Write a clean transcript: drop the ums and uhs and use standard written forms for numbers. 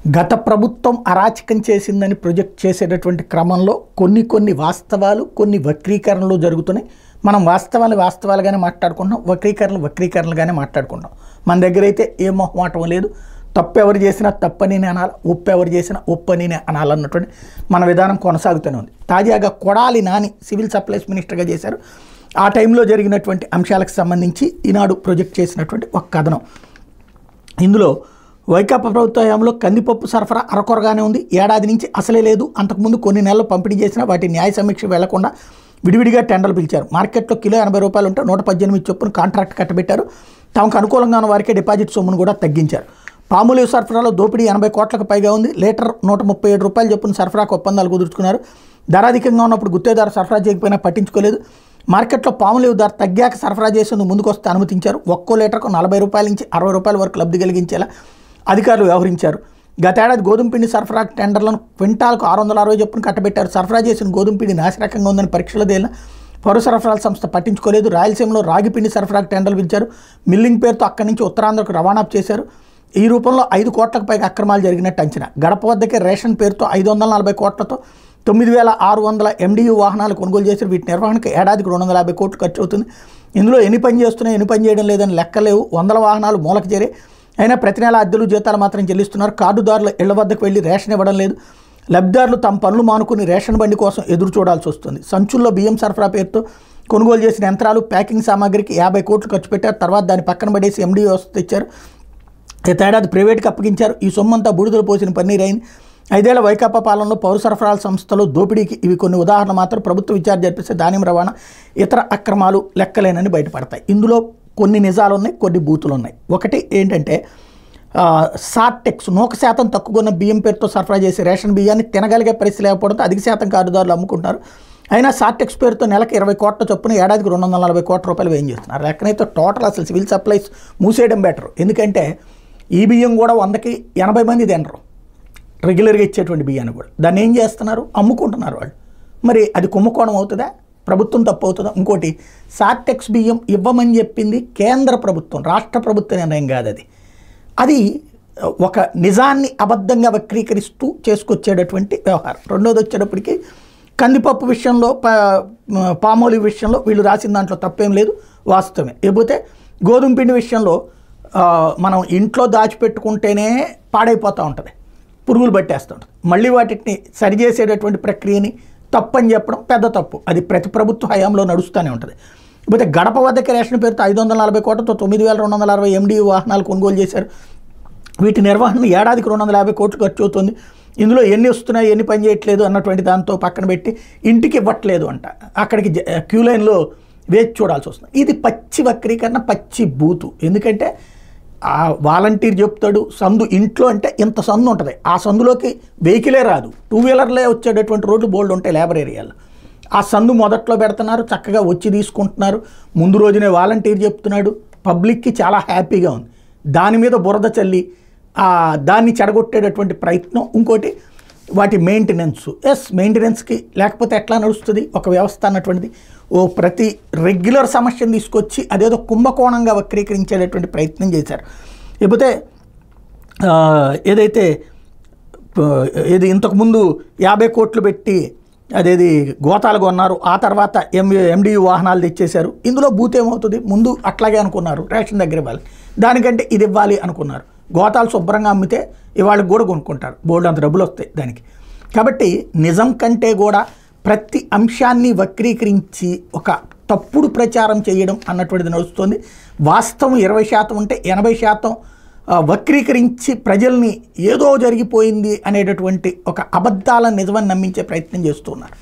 గత ప్రభుత్వం అరాచకం చేసిందని ప్రొజెక్ట్ చేసేటటువంటి క్రమంలో కొన్ని వాస్తవాలు కొన్ని వక్రీకరణలు జరుగుతున్నాయి. మనం వాస్తవాలుగానే మాట్లాడుకుంటున్నాం, వక్రీకరణలుగానే మాట్లాడుకుంటాం. మన దగ్గర అయితే ఏ మొహమాటం లేదు. తప్పు ఎవరు చేసినా తప్పని అనాలి, ఒప్పు ఎవరు చేసినా ఒప్పని అనాలన్నటువంటి మన విధానం కొనసాగుతూనే ఉంది. తాజాగా కొడాలి నాని సివిల్ సప్లైస్ మినిస్టర్గా చేశారు. ఆ టైంలో జరిగినటువంటి అంశాలకు సంబంధించి ఈనాడు ప్రొజెక్ట్ చేసినటువంటి ఒక కథనం. ఇందులో వైకాపా ప్రభుత్వ హయాంలో కందిపప్పు సరఫరా అరకొరగానే ఉంది. ఏడాది నుంచి అసలే లేదు. అంతకుముందు కొన్ని నెలలు పంపిణీ చేసినా వాటి న్యాయ సమీక్ష వెళ్లకుండా విడివిడిగా టెండర్లు పిలిచారు. మార్కెట్లో కిలో 80 రూపాయలు ఉంటే 118 చొప్పున కాంట్రాక్ట్ కట్టబెట్టారు. తమకు అనుకూలంగా ఉన్న వారికే డిపాజిట్ సొమ్మును కూడా తగ్గించారు. పాములు సరఫరాలో దోపిడీ 80 కోట్లకు పైగా ఉంది. లీటర్ 137 రూపాయలు చొప్పున సరఫరాకు ఒప్పందాలు కుదుర్చుకున్నారు. ధర అధికంగా ఉన్నప్పుడు గుత్తేదారు సరఫరా చేయకపోయినా పట్టించుకోలేదు. మార్కెట్లో పాములు ధర తగ్గాక సరఫరా చేసేందుకు ముందుకు వస్తే అనుమతించారు. ఒక్కో లీటర్కు 40 రూపాయల నుంచి 60 రూపాయల వరకు లబ్ధి కలిగించేలా అధికారులు వ్యవహరించారు. గతేడాది గోధుమ పిండి సరఫరా టెండర్లను క్వింటాల్కు 660 చొప్పున కట్టబెట్టారు. సరఫరా చేసిన గోధుమ పిండి నాసిరకంగా ఉందని పరీక్షలు తేలిన పౌర సరఫరాల సంస్థ పట్టించుకోలేదు. రాయలసీమలో రాగి పిండి సరఫరాకు టెండర్లు పిలిచారు. మిల్లింగ్ పేరుతో అక్కడి నుంచి ఉత్తరాంధ్రకు రవాణా చేశారు. ఈ రూపంలో 5 కోట్లకు పైగా అక్రమాలు జరిగినట్టు అంచనా. గడప వద్దకే రేషన్ పేరుతో 540 కోట్లతో 9600 MDU వాహనాలు కొనుగోలు చేశారు. వీటి నిర్వహణకు ఏడాదికి 250 కోట్లు ఖర్చు అవుతుంది. ఇందులో ఎన్ని పని చేస్తున్నాయి, ఎన్ని పని చేయడం లేదని లెక్కలేవు. 100 వాహనాలు మూలకు చేరే. అయినా ప్రతి నెల అద్దెలు జీతాలు మాత్రం చెల్లిస్తున్నారు. కార్డుదారులు ఇళ్ల వద్దకు వెళ్ళి రేషన్ ఇవ్వడం లేదు. లబ్ధిదారులు తమ పనులు మానుకుని రేషన్ బండి కోసం ఎదురు చూడాల్సి వస్తుంది. సంచుల్లో బియ్యం సరఫరా పేరుతో కొనుగోలు చేసిన యంత్రాలు, ప్యాకింగ్ సామాగ్రికి 50 కోట్లు ఖర్చు పెట్టారు. తర్వాత దాన్ని పక్కన పడేసి MDU వ్యవస్థ తెచ్చారు. ఏడాది ప్రైవేట్కి అప్పగించారు. ఈ సొమ్మంతా బూడిదలు పోసిన పన్నీరు అయింది. 5 ఏళ్ల వైకాపా పాలనలో పౌర సరఫరాల సంస్థలు దోపిడీకి ఇవి కొన్ని ఉదాహరణలు మాత్రం. ప్రభుత్వ విచారణ జరిపిస్తే ధాన్యం రవాణా, ఇతర అక్రమాలు లెక్కలేనని బయటపడతాయి. ఇందులో కొన్ని నిజాలు ఉన్నాయి, కొన్ని బూతులు ఉన్నాయి. ఒకటి ఏంటంటే సార్టెక్స్ 1% తక్కువ ఉన్న బియ్యం పేరుతో సరఫరా చేసే రేషన్ బియ్యాన్ని తినగలిగే పరిస్థితి లేకపోవడంతో అధిక శాతం కార్డుదారులు అమ్ముకుంటున్నారు. అయినా సార్టెక్స్ పేరుతో నెలకు 20 కోట్ల చొప్పున ఏడాదికి 240 కోట్ల రూపాయలు వ్యయం చేస్తున్నారు. లెక్కనైతే టోటల్ అసలు సివిల్ సప్లైస్ మూసేయడం బెటర్. ఎందుకంటే ఈ బియ్యం కూడా 100కి 80 మంది తినరు, రెగ్యులర్గా ఇచ్చేటువంటి బియ్యాన్ని కూడా. దాన్ని ఏం చేస్తున్నారు, అమ్ముకుంటున్నారు వాళ్ళు. మరి అది కుంభకోణం అవుతుందా, ప్రభుత్వం తప్పు అవుతుందా? ఇంకోటి, సార్టెక్స్ బియ్యం ఇవ్వమని చెప్పింది కేంద్ర ప్రభుత్వం, రాష్ట్ర ప్రభుత్వ నిర్ణయం కాదు. అది ఒక నిజాన్ని అబద్ధంగా వక్రీకరిస్తూ చేసుకొచ్చేటటువంటి వ్యవహారం. రెండోది వచ్చేటప్పటికి కందిపప్పు విషయంలో, పామోలి విషయంలో వీళ్ళు రాసిన దాంట్లో తప్పేం లేదు, వాస్తవమే. లేకపోతే గోధుమ పిండి విషయంలో మనం ఇంట్లో దాచిపెట్టుకుంటేనే పాడైపోతూ ఉంటుంది, పురుగులు పట్టేస్తూ ఉంటుంది. మళ్ళీ వాటిని సరిచేసేటటువంటి ప్రక్రియని తప్పని చెప్పడం పెద్ద తప్పు. అది ప్రతి ప్రభుత్వ హయాంలో నడుస్తూనే ఉంటుంది. లేకపోతే గడప వద్దకి రేషన్ పేరుతో 540 కోట్లతో 9260 MDU వాహనాలు కొనుగోలు చేశారు. వీటి నిర్వహణ ఏడాదికి 250 కోట్లు ఖర్చు అవుతుంది. ఇందులో ఎన్ని వస్తున్నాయి, ఎన్ని పని చేయట్లేదు అన్నటువంటి దాంతో పక్కన పెట్టి ఇంటికి ఇవ్వట్లేదు అంట. అక్కడికి క్యూ లైన్లో వేచి చూడాల్సి వస్తుంది. ఇది పచ్చి వక్రీకరణ, పచ్చి బూతు. ఎందుకంటే ఆ వాలంటీర్ చెప్తాడు సందు ఇంట్లో అంటే ఇంత సందు ఉంటుంది, ఆ సందులోకి వెహికలే రాదు, 2 వీలర్లే వచ్చేటటువంటి రోడ్లు బోల్డ్ ఉంటాయి లేబర్ ఏరియాలో. ఆ సందు మొదట్లో పెడుతున్నారు, చక్కగా వచ్చి తీసుకుంటున్నారు. ముందు రోజునే వాలంటీర్ చెప్తున్నాడు. పబ్లిక్కి చాలా హ్యాపీగా ఉంది. దాని మీద బురద చల్లి దాన్ని చెడగొట్టేటటువంటి ప్రయత్నం. ఇంకోటి వాటి మెయింటెనెన్స్. మెయింటెనెన్స్కి లేకపోతే ఎట్లా నడుస్తుంది ఒక వ్యవస్థ అన్నటువంటిది. ప్రతి రెగ్యులర్ సమస్యను తీసుకొచ్చి అదేదో కుంభకోణంగా వక్రీకరించేటటువంటి ప్రయత్నం చేశారు. లేకపోతే ఏది ఇంతకుముందు 50 కోట్లు పెట్టి అదేది గోతాలు కొన్నారు, ఆ తర్వాత MDU వాహనాలు తెచ్చేశారు. ఇందులో బూత్ ఏమవుతుంది, ముందు అట్లాగే అనుకున్నారు రేషన్ దగ్గర ఇవ్వాలి, దానికంటే ఇది ఇవ్వాలి అనుకున్నారు. గోతాలు శుభ్రంగా అమ్మితే ఇవాళకి కూడా కొనుక్కుంటారు, బోల్డ్ అంత డబ్బులు వస్తాయి దానికి. కాబట్టి నిజం కంటే కూడా ప్రతి అంశాన్ని వక్రీకరించి ఒక తప్పుడు ప్రచారం చేయడం అన్నటువంటిది నడుస్తుంది. వాస్తవం 20% ఉంటే 80% వక్రీకరించి ప్రజల్ని ఏదో జరిగిపోయింది అనేటటువంటి ఒక అబద్ధాలను నిజమని నమ్మించే ప్రయత్నం చేస్తున్నారు.